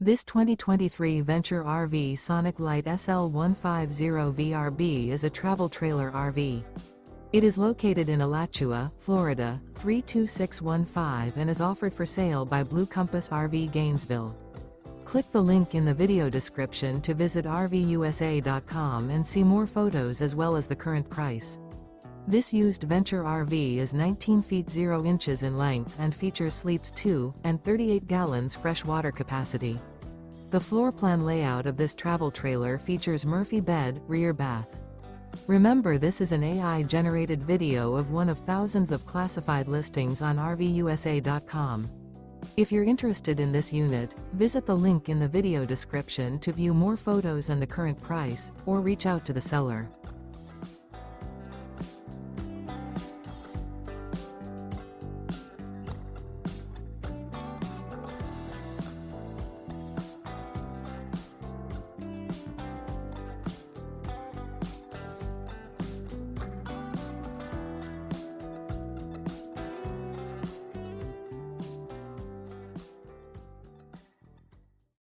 This 2023 Venture RV Sonic Lite SL150VRB is a travel trailer RV. It is located in Alachua, Florida, 32615 and is offered for sale by Blue Compass RV Gainesville. Click the link in the video description to visit RVUSA.com and see more photos as well as the current price. This used Venture RV is 19 feet 0 inches in length and features sleeps 2 and 38 gallons fresh water capacity. The floor plan layout of this travel trailer features Murphy bed, rear bath. Remember, this is an AI-generated video of one of thousands of classified listings on RVUSA.com. If you're interested in this unit, visit the link in the video description to view more photos and the current price, or reach out to the seller.